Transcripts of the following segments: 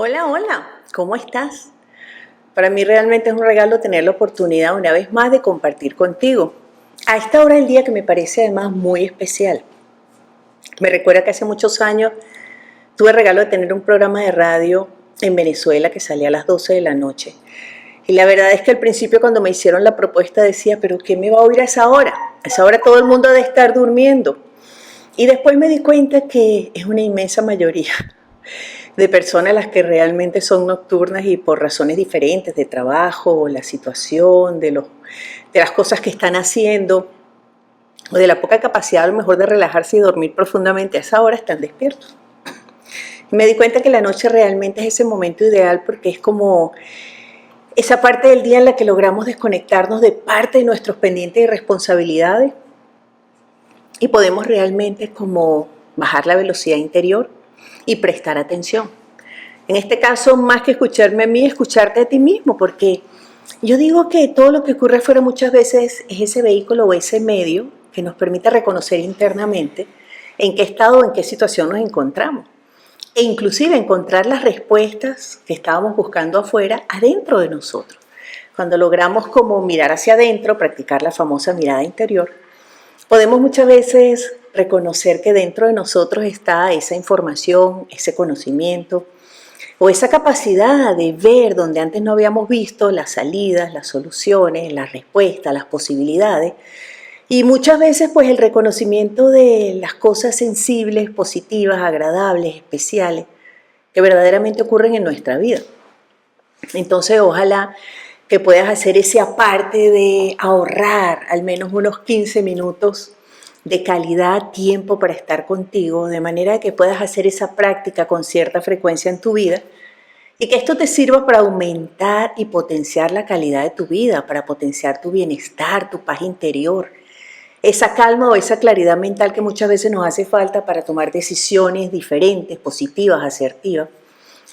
Hola, hola, ¿cómo estás? Para mí realmente es un regalo tener la oportunidad una vez más de compartir contigo. A esta hora del día que me parece además muy especial. Me recuerda que hace muchos años tuve el regalo de tener un programa de radio en Venezuela que salía a las 12 de la noche. Y la verdad es que al principio cuando me hicieron la propuesta decía, pero ¿quién me va a oír a esa hora? A esa hora todo el mundo ha de estar durmiendo. Y después me di cuenta que es una inmensa mayoría de personas las que realmente son nocturnas y por razones diferentes de trabajo, la situación, de las cosas que están haciendo o de la poca capacidad a lo mejor de relajarse y dormir profundamente, a esa hora están despiertos. Y me di cuenta que la noche realmente es ese momento ideal porque es como esa parte del día en la que logramos desconectarnos de parte de nuestros pendientes y responsabilidades y podemos realmente como bajar la velocidad interior y prestar atención. En este caso, más que escucharme a mí, escucharte a ti mismo, porque yo digo que todo lo que ocurre afuera muchas veces es ese vehículo o ese medio que nos permite reconocer internamente en qué estado o en qué situación nos encontramos. E inclusive encontrar las respuestas que estábamos buscando afuera, adentro de nosotros. Cuando logramos como mirar hacia adentro, practicar la famosa mirada interior, podemos muchas veces reconocer que dentro de nosotros está esa información, ese conocimiento, o esa capacidad de ver donde antes no habíamos visto las salidas, las soluciones, las respuestas, las posibilidades. Y muchas veces pues el reconocimiento de las cosas sensibles, positivas, agradables, especiales, que verdaderamente ocurren en nuestra vida. Entonces ojalá que puedas hacer ese aparte de ahorrar al menos unos 15 minutos de calidad, tiempo para estar contigo, de manera que puedas hacer esa práctica con cierta frecuencia en tu vida y que esto te sirva para aumentar y potenciar la calidad de tu vida, para potenciar tu bienestar, tu paz interior, esa calma o esa claridad mental que muchas veces nos hace falta para tomar decisiones diferentes, positivas, asertivas,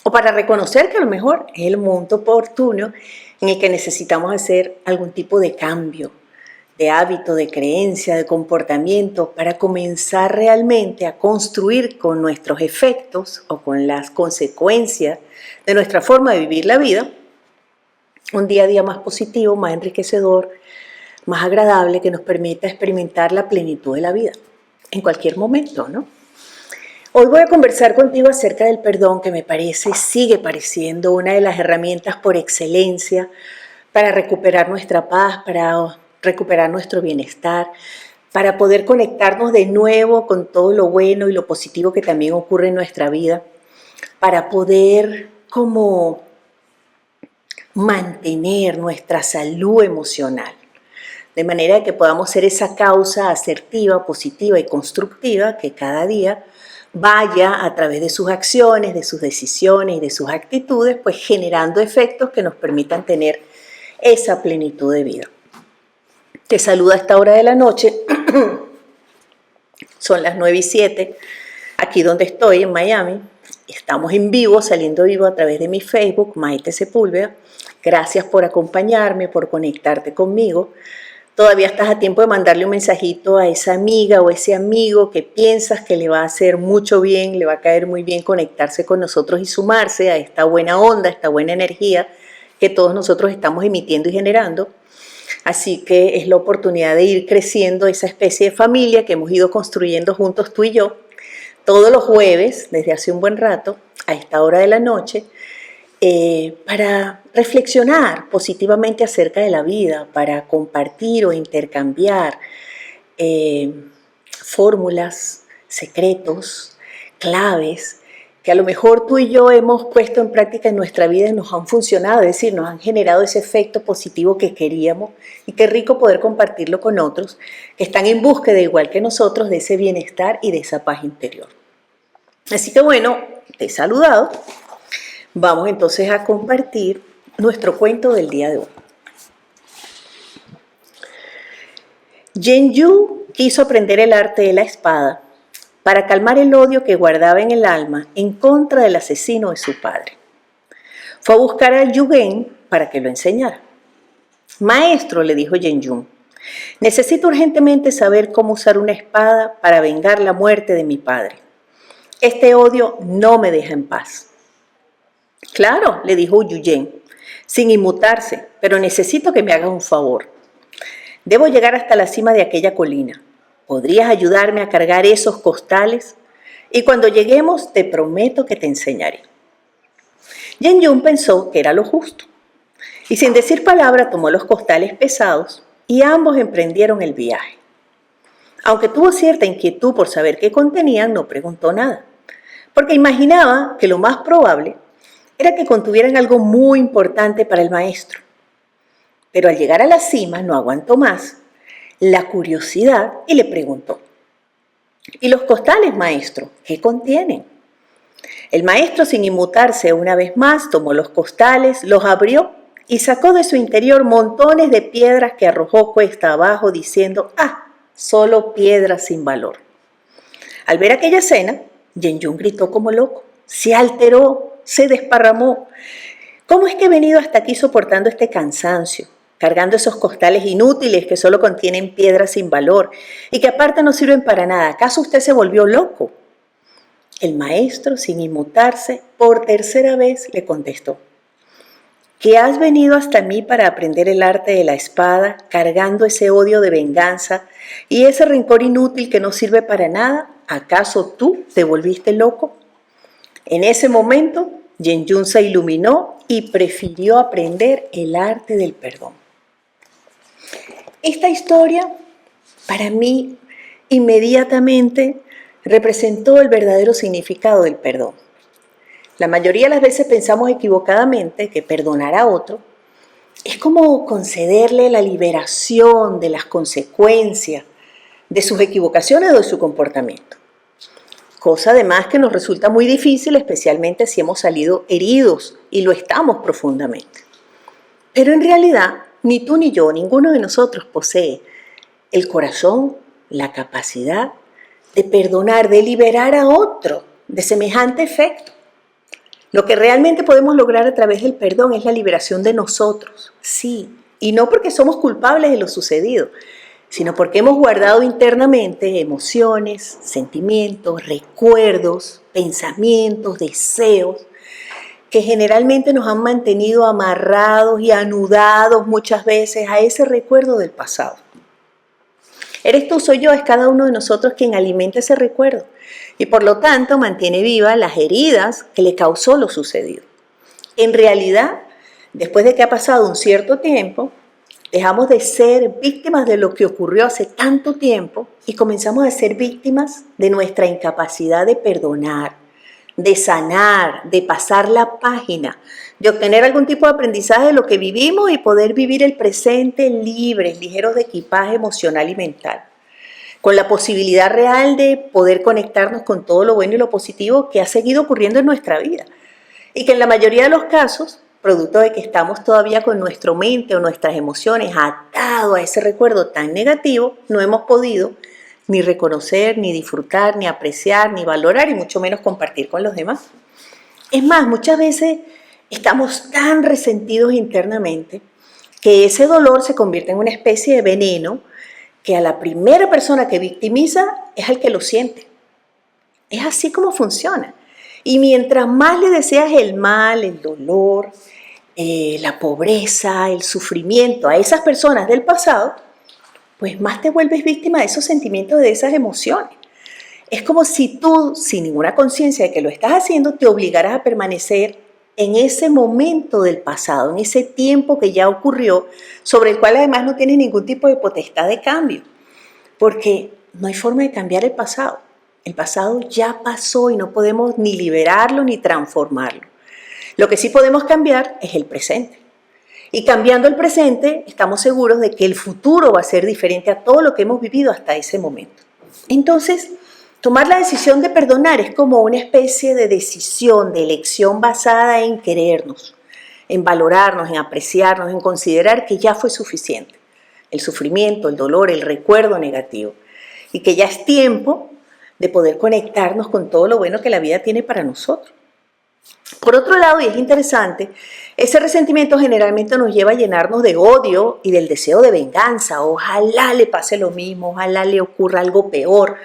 o para reconocer que a lo mejor es el momento oportuno en el que necesitamos hacer algún tipo de cambio, de hábito, de creencia, de comportamiento, para comenzar realmente a construir con nuestros efectos o con las consecuencias de nuestra forma de vivir la vida un día a día más positivo, más enriquecedor, más agradable, que nos permita experimentar la plenitud de la vida en cualquier momento, ¿no? Hoy voy a conversar contigo acerca del perdón, que me parece, sigue pareciendo una de las herramientas por excelencia para recuperar nuestra paz, para recuperar nuestro bienestar, para poder conectarnos de nuevo con todo lo bueno y lo positivo que también ocurre en nuestra vida, para poder como mantener nuestra salud emocional, de manera que podamos ser esa causa asertiva, positiva y constructiva que cada día vaya a través de sus acciones, de sus decisiones y de sus actitudes, pues generando efectos que nos permitan tener esa plenitud de vida. Te saluda a esta hora de la noche, son las 9:07, aquí donde estoy, en Miami. Estamos en vivo, saliendo vivo a través de mi Facebook, Maite Sepúlveda. Gracias por acompañarme, por conectarte conmigo. Todavía estás a tiempo de mandarle un mensajito a esa amiga o ese amigo que piensas que le va a hacer mucho bien, le va a caer muy bien conectarse con nosotros y sumarse a esta buena onda, esta buena energía que todos nosotros estamos emitiendo y generando. Así que es la oportunidad de ir creciendo esa especie de familia que hemos ido construyendo juntos tú y yo, todos los jueves, desde hace un buen rato, a esta hora de la noche, para reflexionar positivamente acerca de la vida, para compartir o intercambiar fórmulas, secretos, claves, que a lo mejor tú y yo hemos puesto en práctica en nuestra vida y nos han funcionado, es decir, nos han generado ese efecto positivo que queríamos, y qué rico poder compartirlo con otros que están en búsqueda, igual que nosotros, de ese bienestar y de esa paz interior. Así que bueno, te he saludado. Vamos entonces a compartir nuestro cuento del día de hoy. Yen Yu quiso aprender el arte de la espada para calmar el odio que guardaba en el alma en contra del asesino de su padre. Fue a buscar a Yu Gen para que lo enseñara. Maestro, le dijo Yen Yu, necesito urgentemente saber cómo usar una espada para vengar la muerte de mi padre. Este odio no me deja en paz. Claro, le dijo Yuyen, sin inmutarse, pero necesito que me hagas un favor. Debo llegar hasta la cima de aquella colina. ¿Podrías ayudarme a cargar esos costales? Y cuando lleguemos, te prometo que te enseñaré. Yen-yun pensó que era lo justo, y sin decir palabra tomó los costales pesados y ambos emprendieron el viaje. Aunque tuvo cierta inquietud por saber qué contenían, no preguntó nada, porque imaginaba que lo más probable era que contuvieran algo muy importante para el maestro. Pero al llegar a la cima no aguantó más la curiosidad y le preguntó: ¿y los costales, maestro, qué contienen? El maestro, sin inmutarse una vez más, tomó los costales, los abrió y sacó de su interior montones de piedras que arrojó cuesta abajo diciendo: ¡ah! Solo piedras sin valor. Al ver aquella escena, Yen-yun gritó como loco, se alteró, se desparramó. ¿Cómo es que he venido hasta aquí soportando este cansancio, cargando esos costales inútiles que solo contienen piedras sin valor y que aparte no sirven para nada? ¿Acaso usted se volvió loco? El maestro, sin inmutarse, por tercera vez le contestó: ¿que has venido hasta mí para aprender el arte de la espada, cargando ese odio de venganza y ese rencor inútil que no sirve para nada? ¿Acaso tú te volviste loco? En ese momento, Yen-yun se iluminó y prefirió aprender el arte del perdón. Esta historia, para mí, inmediatamente representó el verdadero significado del perdón. La mayoría de las veces pensamos equivocadamente que perdonar a otro es como concederle la liberación de las consecuencias de sus equivocaciones o de su comportamiento. Cosa además que nos resulta muy difícil, especialmente si hemos salido heridos y lo estamos profundamente. Pero en realidad, ni tú ni yo, ninguno de nosotros posee el corazón, la capacidad de perdonar, de liberar a otro de semejante efecto. Lo que realmente podemos lograr a través del perdón es la liberación de nosotros, sí, y no porque somos culpables de lo sucedido, sino porque hemos guardado internamente emociones, sentimientos, recuerdos, pensamientos, deseos, que generalmente nos han mantenido amarrados y anudados muchas veces a ese recuerdo del pasado. Eres tú, soy yo, es cada uno de nosotros quien alimenta ese recuerdo y por lo tanto mantiene vivas las heridas que le causó lo sucedido. En realidad, después de que ha pasado un cierto tiempo, dejamos de ser víctimas de lo que ocurrió hace tanto tiempo y comenzamos a ser víctimas de nuestra incapacidad de perdonar, de sanar, de pasar la página, de obtener algún tipo de aprendizaje de lo que vivimos y poder vivir el presente libres, ligeros de equipaje emocional y mental, con la posibilidad real de poder conectarnos con todo lo bueno y lo positivo que ha seguido ocurriendo en nuestra vida y que en la mayoría de los casos, producto de que estamos todavía con nuestra mente o nuestras emociones atados a ese recuerdo tan negativo, no hemos podido ni reconocer, ni disfrutar, ni apreciar, ni valorar y mucho menos compartir con los demás. Es más, muchas veces estamos tan resentidos internamente que ese dolor se convierte en una especie de veneno que a la primera persona que victimiza es al que lo siente. Es así como funciona. Y mientras más le deseas el mal, el dolor, la pobreza, el sufrimiento a esas personas del pasado, pues más te vuelves víctima de esos sentimientos, de esas emociones. Es como si tú, sin ninguna conciencia de que lo estás haciendo, te obligaras a permanecer en ese momento del pasado, en ese tiempo que ya ocurrió, sobre el cual además no tienes ningún tipo de potestad de cambio, porque no hay forma de cambiar el pasado. El pasado ya pasó y no podemos ni liberarlo ni transformarlo. Lo que sí podemos cambiar es el presente. Y cambiando el presente, estamos seguros de que el futuro va a ser diferente a todo lo que hemos vivido hasta ese momento. Entonces, tomar la decisión de perdonar es como una especie de decisión, de elección basada en querernos, en valorarnos, en apreciarnos, en considerar que ya fue suficiente el sufrimiento, el dolor, el recuerdo negativo y que ya es tiempo de poder conectarnos con todo lo bueno que la vida tiene para nosotros. Por otro lado, y es interesante, ese resentimiento generalmente nos lleva a llenarnos de odio y del deseo de venganza. Ojalá le pase lo mismo, ojalá le ocurra algo peor,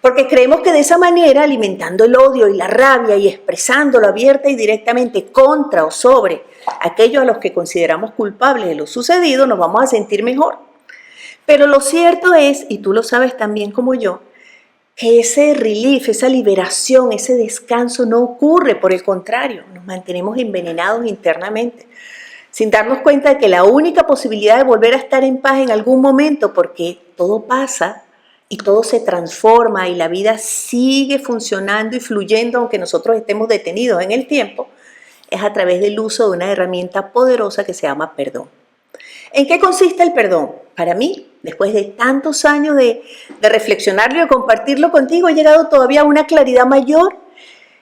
Porque creemos que de esa manera, alimentando el odio y la rabia y expresándolo abierta y directamente contra o sobre aquellos a los que consideramos culpables de lo sucedido, nos vamos a sentir mejor. Pero lo cierto es, y tú lo sabes tan bien como yo, que ese relief, esa liberación, ese descanso no ocurre, por el contrario, nos mantenemos envenenados internamente, sin darnos cuenta de que la única posibilidad de volver a estar en paz en algún momento, porque todo pasa y todo se transforma y la vida sigue funcionando y fluyendo aunque nosotros estemos detenidos en el tiempo, es a través del uso de una herramienta poderosa que se llama perdón. ¿En qué consiste el perdón? Para mí, después de tantos años de reflexionarlo y de compartirlo contigo, he llegado todavía a una claridad mayor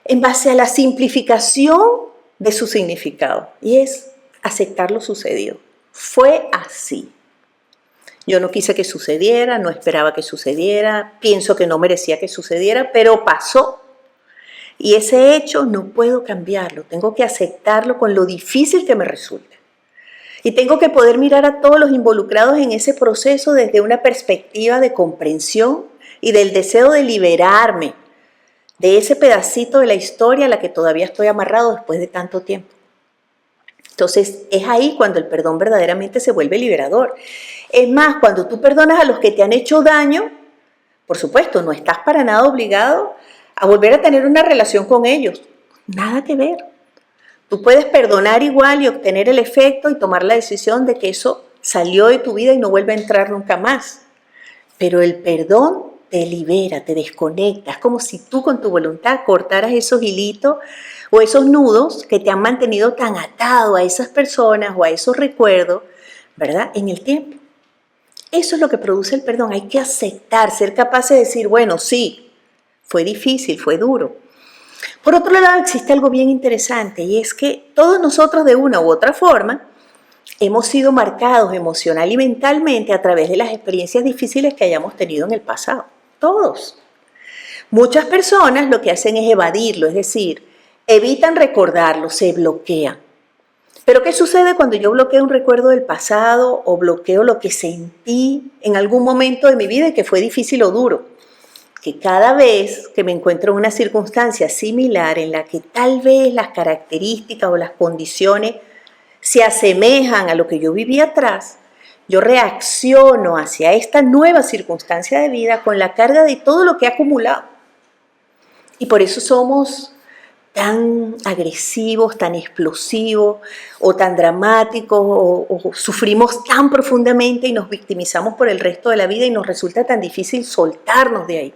en base a la simplificación de su significado. Y es aceptar lo sucedido. Fue así. Yo no quise que sucediera, no esperaba que sucediera, pienso que no merecía que sucediera, pero pasó. Y ese hecho no puedo cambiarlo, tengo que aceptarlo con lo difícil que me resulte. Y tengo que poder mirar a todos los involucrados en ese proceso desde una perspectiva de comprensión y del deseo de liberarme de ese pedacito de la historia a la que todavía estoy amarrado después de tanto tiempo. Entonces es ahí cuando el perdón verdaderamente se vuelve liberador. Es más, cuando tú perdonas a los que te han hecho daño, por supuesto, no estás para nada obligado a volver a tener una relación con ellos. Nada que ver. Tú puedes perdonar igual y obtener el efecto y tomar la decisión de que eso salió de tu vida y no vuelve a entrar nunca más. Pero el perdón te libera, te desconecta. Es como si tú con tu voluntad cortaras esos hilitos o esos nudos que te han mantenido tan atado a esas personas o a esos recuerdos, ¿verdad? En el tiempo. Eso es lo que produce el perdón. Hay que aceptar, ser capaces de decir, bueno, sí, fue difícil, fue duro. Por otro lado, existe algo bien interesante y es que todos nosotros de una u otra forma hemos sido marcados emocional y mentalmente a través de las experiencias difíciles que hayamos tenido en el pasado. Todos. Muchas personas lo que hacen es evadirlo, es decir, evitan recordarlo, se bloquean. Pero ¿qué sucede cuando yo bloqueo un recuerdo del pasado o bloqueo lo que sentí en algún momento de mi vida y que fue difícil o duro? Que cada vez que me encuentro en una circunstancia similar en la que tal vez las características o las condiciones se asemejan a lo que yo viví atrás, yo reacciono hacia esta nueva circunstancia de vida con la carga de todo lo que he acumulado. Y por eso somos tan agresivos, tan explosivos o tan dramáticos o sufrimos tan profundamente y nos victimizamos por el resto de la vida y nos resulta tan difícil soltarnos de ahí.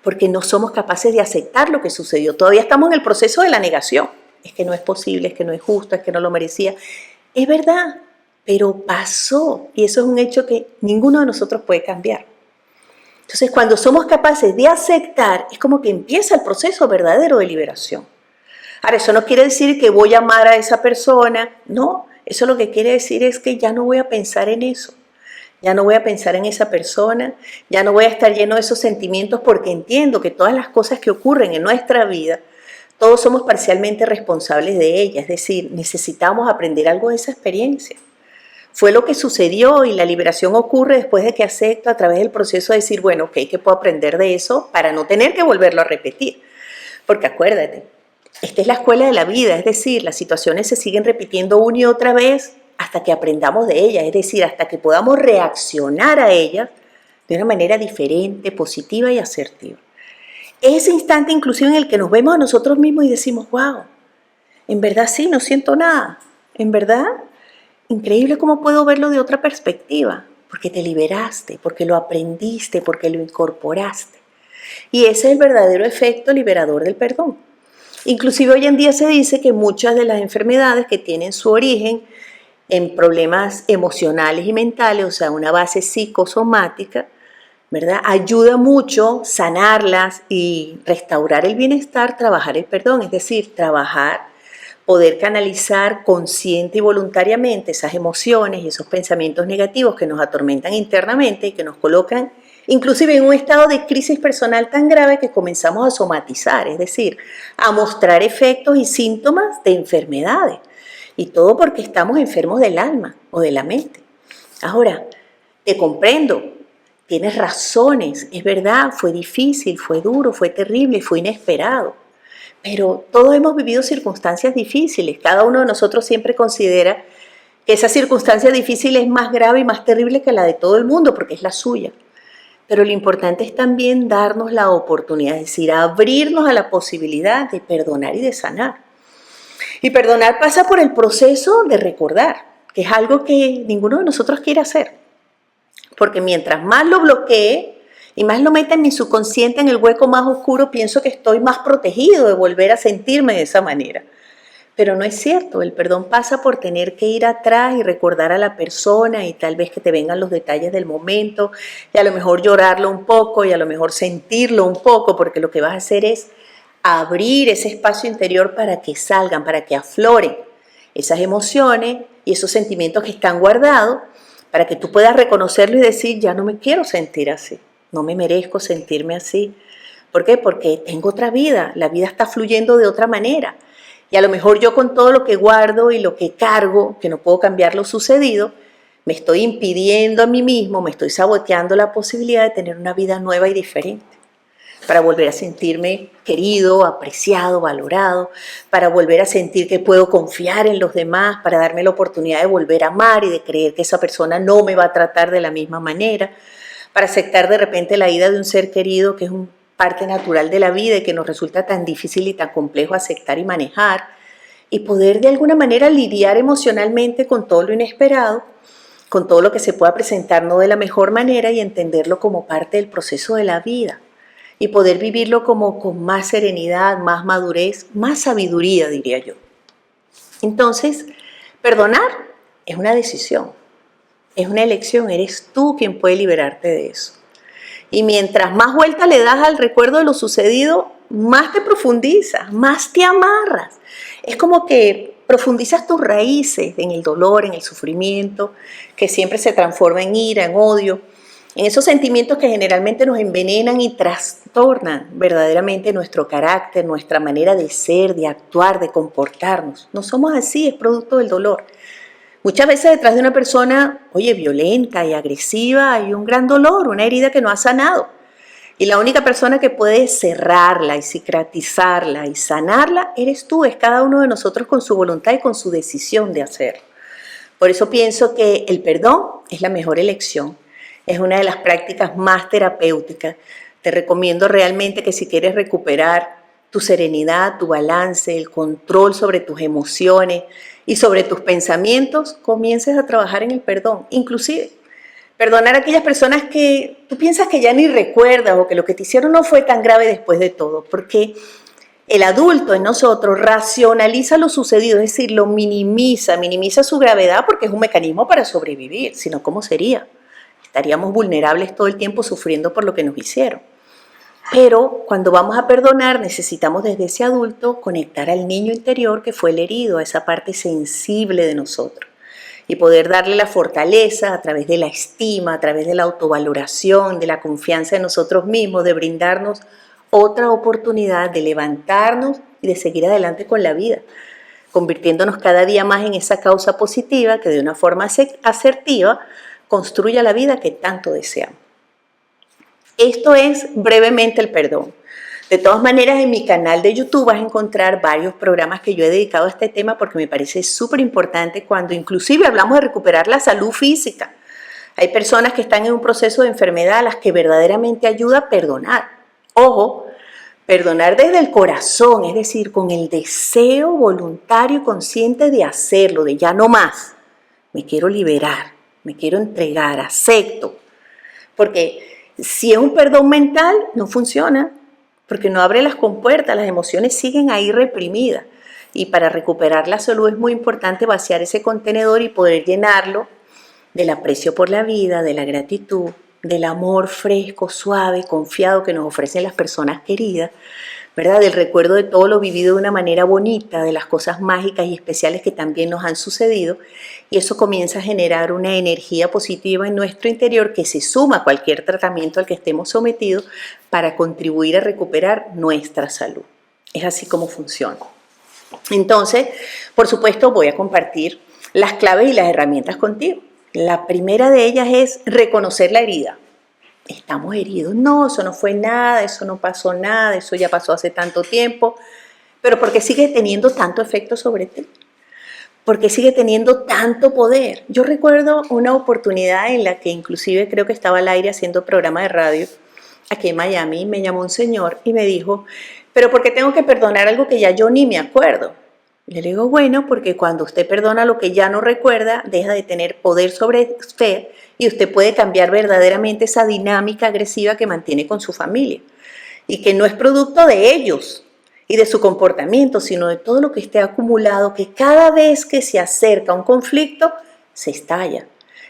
Porque no somos capaces de aceptar lo que sucedió. Todavía estamos en el proceso de la negación. Es que no es posible, es que no es justo, es que no lo merecía. Es verdad, pero pasó. Y eso es un hecho que ninguno de nosotros puede cambiar. Entonces, cuando somos capaces de aceptar, es como que empieza el proceso verdadero de liberación. Ahora, eso no quiere decir que voy a amar a esa persona. No, eso lo que quiere decir es que ya no voy a pensar en eso. Ya no voy a pensar en esa persona, ya no voy a estar lleno de esos sentimientos porque entiendo que todas las cosas que ocurren en nuestra vida, todos somos parcialmente responsables de ellas, es decir, necesitamos aprender algo de esa experiencia. Fue lo que sucedió y la liberación ocurre después de que acepto a través del proceso de decir, bueno, ok, ¿qué puedo aprender de eso para no tener que volverlo a repetir? Porque acuérdate, esta es la escuela de la vida, es decir, las situaciones se siguen repitiendo una y otra vez hasta que aprendamos de ellas, es decir, hasta que podamos reaccionar a ellas de una manera diferente, positiva y asertiva. Ese instante inclusive en el que nos vemos a nosotros mismos y decimos, wow, en verdad sí, no siento nada, en verdad, increíble cómo puedo verlo de otra perspectiva, porque te liberaste, porque lo aprendiste, porque lo incorporaste. Y ese es el verdadero efecto liberador del perdón. Inclusive hoy en día se dice que muchas de las enfermedades que tienen su origen en problemas emocionales y mentales, o sea, una base psicosomática, ¿verdad? Ayuda mucho sanarlas y restaurar el bienestar, trabajar el perdón, es decir, trabajar, poder canalizar consciente y voluntariamente esas emociones y esos pensamientos negativos que nos atormentan internamente y que nos colocan inclusive en un estado de crisis personal tan grave que comenzamos a somatizar, es decir, a mostrar efectos y síntomas de enfermedades. Y todo porque estamos enfermos del alma o de la mente. Ahora, te comprendo tienes razones, es verdad, fue difícil, fue duro, fue terrible, fue inesperado. Pero todos hemos vivido circunstancias difíciles, cada uno de nosotros siempre considera que esa circunstancia difícil es más grave y más terrible que la de todo el mundo porque es la suya. Pero lo importante es también darnos la oportunidad, es decir, abrirnos a la posibilidad de perdonar y de sanar. Y perdonar pasa por el proceso de recordar, que es algo que ninguno de nosotros quiere hacer. Porque mientras más lo bloquee y más lo meta en mi subconsciente, en el hueco más oscuro, pienso que estoy más protegido de volver a sentirme de esa manera. Pero no es cierto, el perdón pasa por tener que ir atrás y recordar a la persona y tal vez que te vengan los detalles del momento y a lo mejor llorarlo un poco y a lo mejor sentirlo un poco, porque lo que vas a hacer es abrir ese espacio interior para que salgan, para que afloren esas emociones y esos sentimientos que están guardados, para que tú puedas reconocerlo y decir, ya no me quiero sentir así, no me merezco sentirme así. ¿Por qué? Porque tengo otra vida, la vida está fluyendo de otra manera. Y a lo mejor yo con todo lo que guardo y lo que cargo, que no puedo cambiar lo sucedido, me estoy impidiendo a mí mismo, me estoy saboteando la posibilidad de tener una vida nueva y diferente. Para volver a sentirme querido, apreciado, valorado, para volver a sentir que puedo confiar en los demás, para darme la oportunidad de volver a amar y de creer que esa persona no me va a tratar de la misma manera, para aceptar de repente la ida de un ser querido que es un parte natural de la vida y que nos resulta tan difícil y tan complejo aceptar y manejar, y poder de alguna manera lidiar emocionalmente con todo lo inesperado, con todo lo que se pueda presentar no de la mejor manera y entenderlo como parte del proceso de la vida y poder vivirlo como con más serenidad, más madurez, más sabiduría, diría yo. Entonces, perdonar es una decisión, es una elección, eres tú quien puede liberarte de eso. Y mientras más vuelta le das al recuerdo de lo sucedido, más te profundizas, más te amarras. Es como que profundizas tus raíces en el dolor, en el sufrimiento, que siempre se transforma en ira, en odio, en esos sentimientos que generalmente nos envenenan y trastornan verdaderamente nuestro carácter, nuestra manera de ser, de actuar, de comportarnos. No somos así, es producto del dolor. Muchas veces detrás de una persona, violenta y agresiva, hay un gran dolor, una herida que no ha sanado. Y la única persona que puede cerrarla y cicatrizarla y sanarla eres tú, es cada uno de nosotros con su voluntad y con su decisión de hacerlo. Por eso pienso que el perdón es la mejor elección, es una de las prácticas más terapéuticas. Te recomiendo realmente que si quieres recuperar tu serenidad, tu balance, el control sobre tus emociones y sobre tus pensamientos, comiences a trabajar en el perdón. Inclusive, perdonar a aquellas personas que tú piensas que ya ni recuerdas o que lo que te hicieron no fue tan grave después de todo, porque el adulto en nosotros racionaliza lo sucedido, es decir, lo minimiza su gravedad porque es un mecanismo para sobrevivir, si no, ¿cómo sería? Estaríamos vulnerables todo el tiempo sufriendo por lo que nos hicieron. Pero cuando vamos a perdonar necesitamos desde ese adulto conectar al niño interior que fue el herido, a esa parte sensible de nosotros y poder darle la fortaleza a través de la estima, a través de la autovaloración, de la confianza en nosotros mismos, de brindarnos otra oportunidad de levantarnos y de seguir adelante con la vida, convirtiéndonos cada día más en esa causa positiva que de una forma asertiva construya la vida que tanto deseamos. Esto es brevemente el perdón. De todas maneras, en mi canal de YouTube vas a encontrar varios programas que yo he dedicado a este tema porque me parece súper importante cuando inclusive hablamos de recuperar la salud física. Hay personas que están en un proceso de enfermedad a las que verdaderamente ayuda a perdonar. Ojo, perdonar desde el corazón, es decir, con el deseo voluntario y consciente de hacerlo, de ya no más. Me quiero liberar, me quiero entregar, acepto. Porque si es un perdón mental, no funciona, porque no abre las compuertas, las emociones siguen ahí reprimidas. Y para recuperar la salud es muy importante vaciar ese contenedor y poder llenarlo del aprecio por la vida, de la gratitud, del amor fresco, suave, confiado que nos ofrecen las personas queridas, ¿verdad? Del recuerdo de todo lo vivido de una manera bonita, de las cosas mágicas y especiales que también nos han sucedido, y eso comienza a generar una energía positiva en nuestro interior que se suma a cualquier tratamiento al que estemos sometidos para contribuir a recuperar nuestra salud. Es así como funciona. Entonces, por supuesto, voy a compartir las claves y las herramientas contigo. La primera de ellas es reconocer la herida. Estamos heridos. No, eso no fue nada, eso no pasó nada, eso ya pasó hace tanto tiempo. Pero ¿por qué sigue teniendo tanto efecto sobre ti? ¿Por qué sigue teniendo tanto poder? Yo recuerdo una oportunidad en la que inclusive creo que estaba al aire haciendo programa de radio aquí en Miami. Me llamó un señor y me dijo, pero ¿por qué tengo que perdonar algo que ya yo ni me acuerdo? Le digo, bueno, porque cuando usted perdona lo que ya no recuerda, deja de tener poder sobre usted y usted puede cambiar verdaderamente esa dinámica agresiva que mantiene con su familia y que no es producto de ellos y de su comportamiento, sino de todo lo que esté acumulado, que cada vez que se acerca un conflicto, se estalla.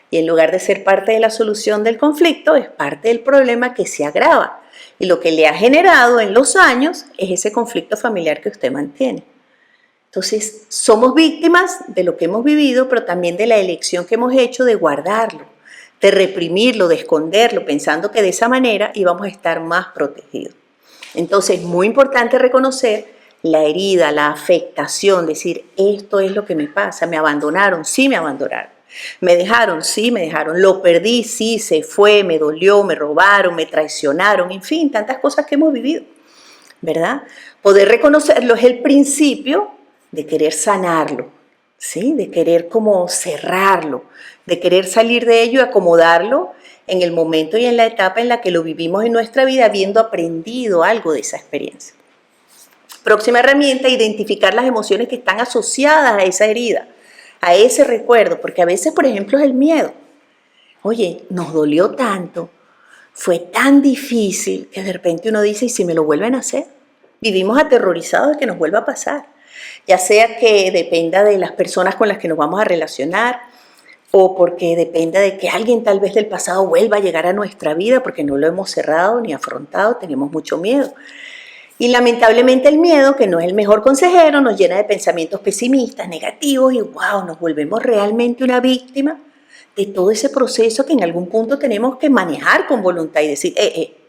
Y en lugar de ser parte de la solución del conflicto, es parte del problema que se agrava. Y lo que le ha generado en los años es ese conflicto familiar que usted mantiene. Entonces, somos víctimas de lo que hemos vivido, pero también de la elección que hemos hecho de guardarlo, de reprimirlo, de esconderlo, pensando que de esa manera íbamos a estar más protegidos. Entonces, es muy importante reconocer la herida, la afectación, decir, esto es lo que me pasa, me abandonaron, sí me abandonaron, me dejaron, sí me dejaron, lo perdí, sí se fue, me dolió, me robaron, me traicionaron, en fin, tantas cosas que hemos vivido, ¿verdad? Poder reconocerlo es el principio de querer sanarlo, ¿sí? De querer como cerrarlo, de querer salir de ello y acomodarlo en el momento y en la etapa en la que lo vivimos en nuestra vida, habiendo aprendido algo de esa experiencia. Próxima herramienta, identificar las emociones que están asociadas a esa herida, a ese recuerdo, porque a veces, por ejemplo, es el miedo. Oye, nos dolió tanto, fue tan difícil que de repente uno dice, ¿y si me lo vuelven a hacer? Vivimos aterrorizados de que nos vuelva a pasar, ya sea que dependa de las personas con las que nos vamos a relacionar, o porque dependa de que alguien tal vez del pasado vuelva a llegar a nuestra vida porque no lo hemos cerrado ni afrontado, tenemos mucho miedo. Y lamentablemente el miedo, que no es el mejor consejero, nos llena de pensamientos pesimistas, negativos y wow, nos volvemos realmente una víctima de todo ese proceso que en algún punto tenemos que manejar con voluntad y decir,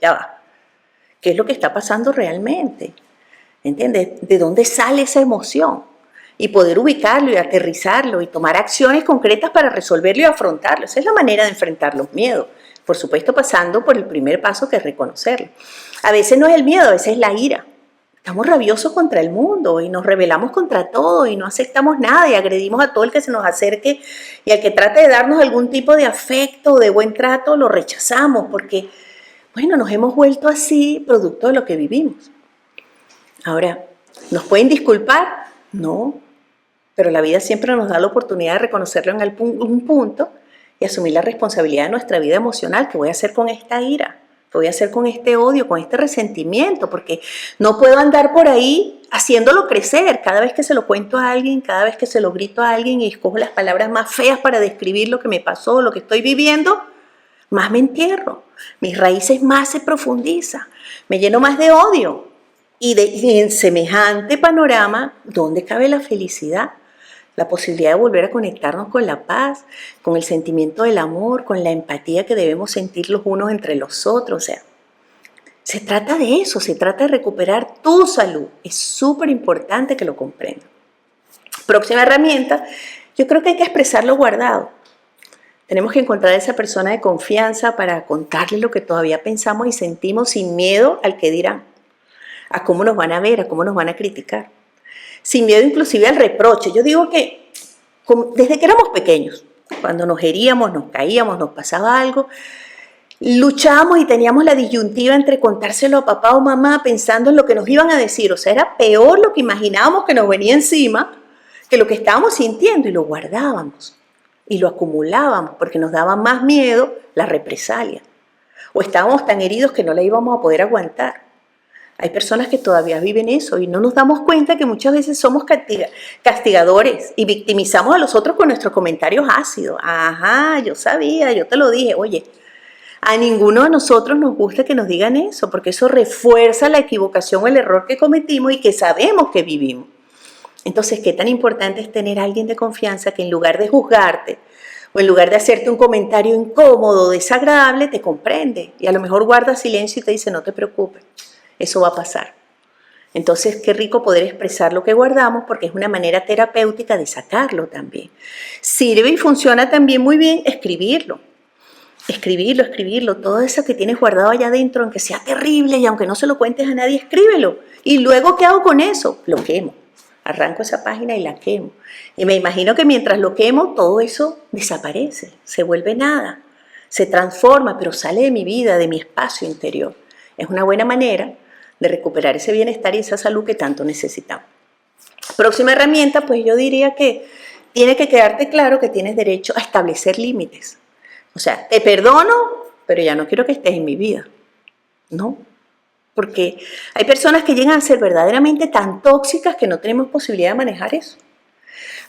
ya va, ¿qué es lo que está pasando realmente? ¿Entiendes? ¿De dónde sale esa emoción? Y poder ubicarlo y aterrizarlo y tomar acciones concretas para resolverlo y afrontarlo. Esa es la manera de enfrentar los miedos. Por supuesto, pasando por el primer paso, que es reconocerlo. A veces no es el miedo, a veces es la ira. Estamos rabiosos contra el mundo y nos rebelamos contra todo y no aceptamos nada y agredimos a todo el que se nos acerque y al que trate de darnos algún tipo de afecto o de buen trato, lo rechazamos porque, bueno, nos hemos vuelto así producto de lo que vivimos. Ahora, ¿nos pueden disculpar? No, pero la vida siempre nos da la oportunidad de reconocerlo en un punto y asumir la responsabilidad de nuestra vida emocional. ¿Qué voy a hacer con esta ira? ¿Qué voy a hacer con este odio, con este resentimiento? Porque no puedo andar por ahí haciéndolo crecer. Cada vez que se lo cuento a alguien, cada vez que se lo grito a alguien y escojo las palabras más feas para describir lo que me pasó, lo que estoy viviendo, más me entierro. Mis raíces más se profundizan. Me lleno más de odio. Y en semejante panorama, ¿dónde cabe la felicidad? La posibilidad de volver a conectarnos con la paz, con el sentimiento del amor, con la empatía que debemos sentir los unos entre los otros. O sea, se trata de eso, se trata de recuperar tu salud. Es súper importante que lo comprendas. Próxima herramienta, yo creo que hay que expresar lo guardado. Tenemos que encontrar a esa persona de confianza para contarle lo que todavía pensamos y sentimos sin miedo al que dirán, a cómo nos van a ver, a cómo nos van a criticar. Sin miedo inclusive al reproche. Yo digo que desde que éramos pequeños, cuando nos heríamos, nos caíamos, nos pasaba algo, luchábamos y teníamos la disyuntiva entre contárselo a papá o mamá pensando en lo que nos iban a decir. O sea, era peor lo que imaginábamos que nos venía encima que lo que estábamos sintiendo y lo guardábamos y lo acumulábamos porque nos daba más miedo la represalia. O estábamos tan heridos que no la íbamos a poder aguantar. Hay personas que todavía viven eso y no nos damos cuenta que muchas veces somos castigadores y victimizamos a los otros con nuestros comentarios ácidos. Ajá, yo sabía, yo te lo dije. Oye, a ninguno de nosotros nos gusta que nos digan eso porque eso refuerza la equivocación o el error que cometimos y que sabemos que vivimos. Entonces, ¿qué tan importante es tener a alguien de confianza que en lugar de juzgarte o en lugar de hacerte un comentario incómodo, desagradable, te comprende y a lo mejor guarda silencio y te dice no te preocupes? Eso va a pasar. Entonces, qué rico poder expresar lo que guardamos porque es una manera terapéutica de sacarlo también. Sirve y funciona también muy bien escribirlo. Escribirlo, escribirlo, todo eso que tienes guardado allá adentro, aunque sea terrible y aunque no se lo cuentes a nadie, escríbelo. Y luego, ¿qué hago con eso? Lo quemo. Arranco esa página y la quemo. Y me imagino que mientras lo quemo, todo eso desaparece, se vuelve nada, se transforma, pero sale de mi vida, de mi espacio interior. Es una buena manera de recuperar ese bienestar y esa salud que tanto necesitamos. Próxima herramienta, pues yo diría que tiene que quedarte claro que tienes derecho a establecer límites. O sea, te perdono, pero ya no quiero que estés en mi vida. No, porque hay personas que llegan a ser verdaderamente tan tóxicas que no tenemos posibilidad de manejar eso.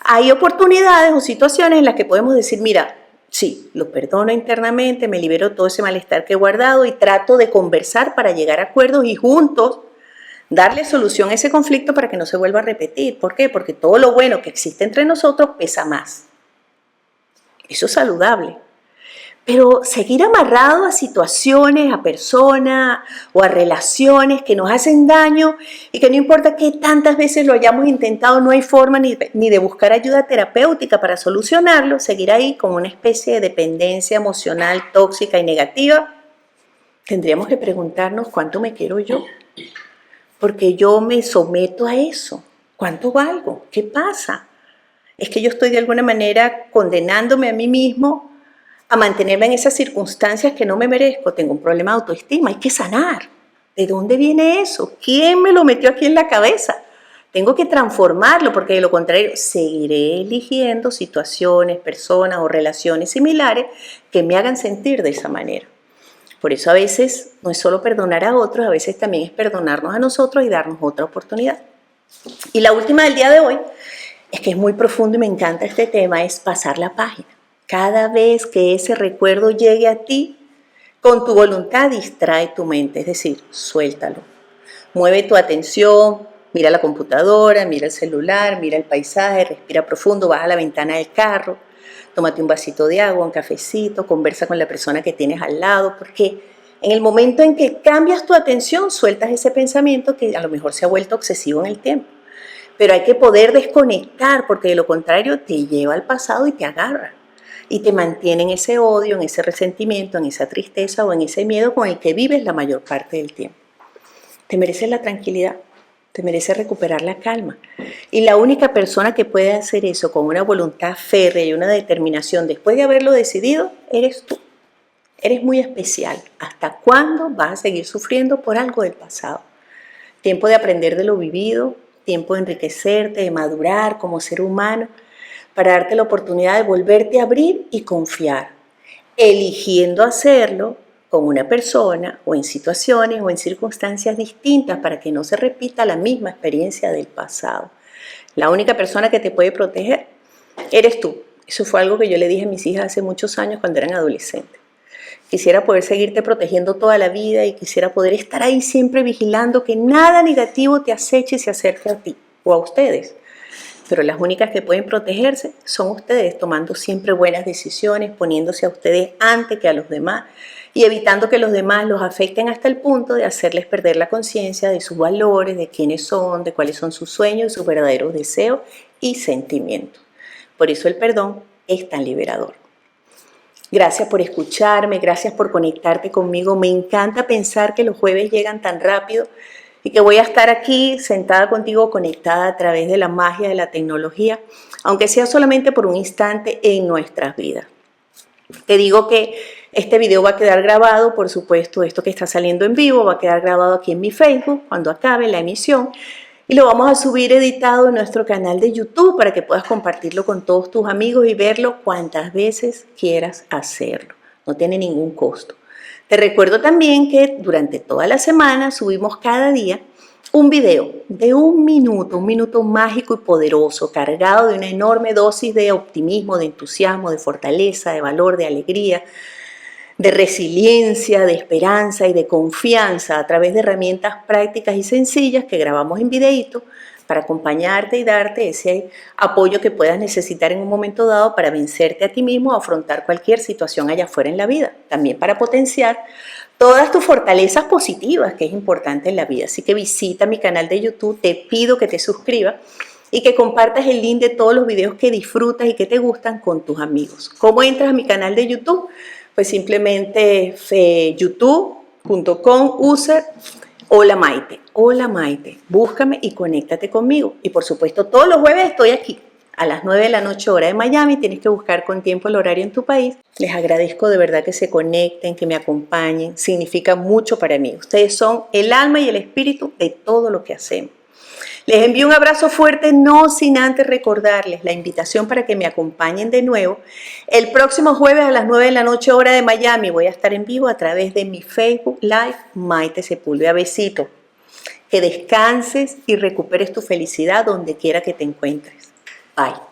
Hay oportunidades o situaciones en las que podemos decir, mira, sí, lo perdono internamente, me libero todo ese malestar que he guardado y trato de conversar para llegar a acuerdos y juntos darle solución a ese conflicto para que no se vuelva a repetir. ¿Por qué? Porque todo lo bueno que existe entre nosotros pesa más. Eso es saludable. Pero seguir amarrado a situaciones, a personas o a relaciones que nos hacen daño y que no importa qué tantas veces lo hayamos intentado, no hay forma ni de buscar ayuda terapéutica para solucionarlo, seguir ahí como una especie de dependencia emocional tóxica y negativa, tendríamos que preguntarnos cuánto me quiero yo, porque yo me someto a eso. ¿Cuánto valgo? ¿Qué pasa? Es que yo estoy de alguna manera condenándome a mí mismo a mantenerme en esas circunstancias que no me merezco. Tengo un problema de autoestima, hay que sanar. ¿De dónde viene eso? ¿Quién me lo metió aquí en la cabeza? Tengo que transformarlo porque de lo contrario seguiré eligiendo situaciones, personas o relaciones similares que me hagan sentir de esa manera. Por eso a veces no es solo perdonar a otros, a veces también es perdonarnos a nosotros y darnos otra oportunidad. Y la última del día de hoy es que es muy profundo y me encanta este tema, es pasar la página. Cada vez que ese recuerdo llegue a ti, con tu voluntad distrae tu mente, es decir, suéltalo. Mueve tu atención, mira la computadora, mira el celular, mira el paisaje, respira profundo, baja la ventana del carro, tómate un vasito de agua, un cafecito, conversa con la persona que tienes al lado, porque en el momento en que cambias tu atención, sueltas ese pensamiento que a lo mejor se ha vuelto obsesivo en el tiempo. Pero hay que poder desconectar, porque de lo contrario te lleva al pasado y te agarra. Y te mantiene en ese odio, en ese resentimiento, en esa tristeza o en ese miedo con el que vives la mayor parte del tiempo. Te mereces la tranquilidad, te mereces recuperar la calma. Y la única persona que puede hacer eso con una voluntad férrea y una determinación después de haberlo decidido, eres tú. Eres muy especial. ¿Hasta cuándo vas a seguir sufriendo por algo del pasado? Tiempo de aprender de lo vivido, tiempo de enriquecerte, de madurar como ser humano, para darte la oportunidad de volverte a abrir y confiar, eligiendo hacerlo con una persona o en situaciones o en circunstancias distintas para que no se repita la misma experiencia del pasado. La única persona que te puede proteger eres tú. Eso fue algo que yo le dije a mis hijas hace muchos años cuando eran adolescentes. Quisiera poder seguirte protegiendo toda la vida y quisiera poder estar ahí siempre vigilando que nada negativo te aceche y se acerque a ti o a ustedes. Pero las únicas que pueden protegerse son ustedes, tomando siempre buenas decisiones, poniéndose a ustedes antes que a los demás y evitando que los demás los afecten hasta el punto de hacerles perder la conciencia de sus valores, de quiénes son, de cuáles son sus sueños, sus verdaderos deseos y sentimientos. Por eso el perdón es tan liberador. Gracias por escucharme, gracias por conectarte conmigo. Me encanta pensar que los jueves llegan tan rápido y que voy a estar aquí sentada contigo, conectada a través de la magia de la tecnología, aunque sea solamente por un instante en nuestras vidas. Te digo que este video va a quedar grabado, por supuesto, esto que está saliendo en vivo va a quedar grabado aquí en mi Facebook cuando acabe la emisión y lo vamos a subir editado en nuestro canal de YouTube para que puedas compartirlo con todos tus amigos y verlo cuantas veces quieras hacerlo. No tiene ningún costo. Te recuerdo también que durante toda la semana subimos cada día un video de un minuto mágico y poderoso, cargado de una enorme dosis de optimismo, de entusiasmo, de fortaleza, de valor, de alegría, de resiliencia, de esperanza y de confianza a través de herramientas prácticas y sencillas que grabamos en videíto para acompañarte y darte ese apoyo que puedas necesitar en un momento dado para vencerte a ti mismo o afrontar cualquier situación allá afuera en la vida. También para potenciar todas tus fortalezas positivas, que es importante en la vida. Así que visita mi canal de YouTube, te pido que te suscribas y que compartas el link de todos los videos que disfrutas y que te gustan con tus amigos. ¿Cómo entras a mi canal de YouTube? pues simplemente youtube.com user Hola Maite. Hola Maite, búscame y conéctate conmigo. Y por supuesto, todos los jueves estoy aquí a las 9 de la noche hora de Miami. Tienes que buscar con tiempo el horario en tu país. Les agradezco de verdad que se conecten, que me acompañen. Significa mucho para mí. Ustedes son el alma y el espíritu de todo lo que hacemos. Les envío un abrazo fuerte, no sin antes recordarles la invitación para que me acompañen de nuevo. El próximo jueves a las 9 de la noche hora de Miami voy a estar en vivo a través de mi Facebook Live Maite Sepúlveda. Besito. Que descanses y recuperes tu felicidad donde quiera que te encuentres. Bye.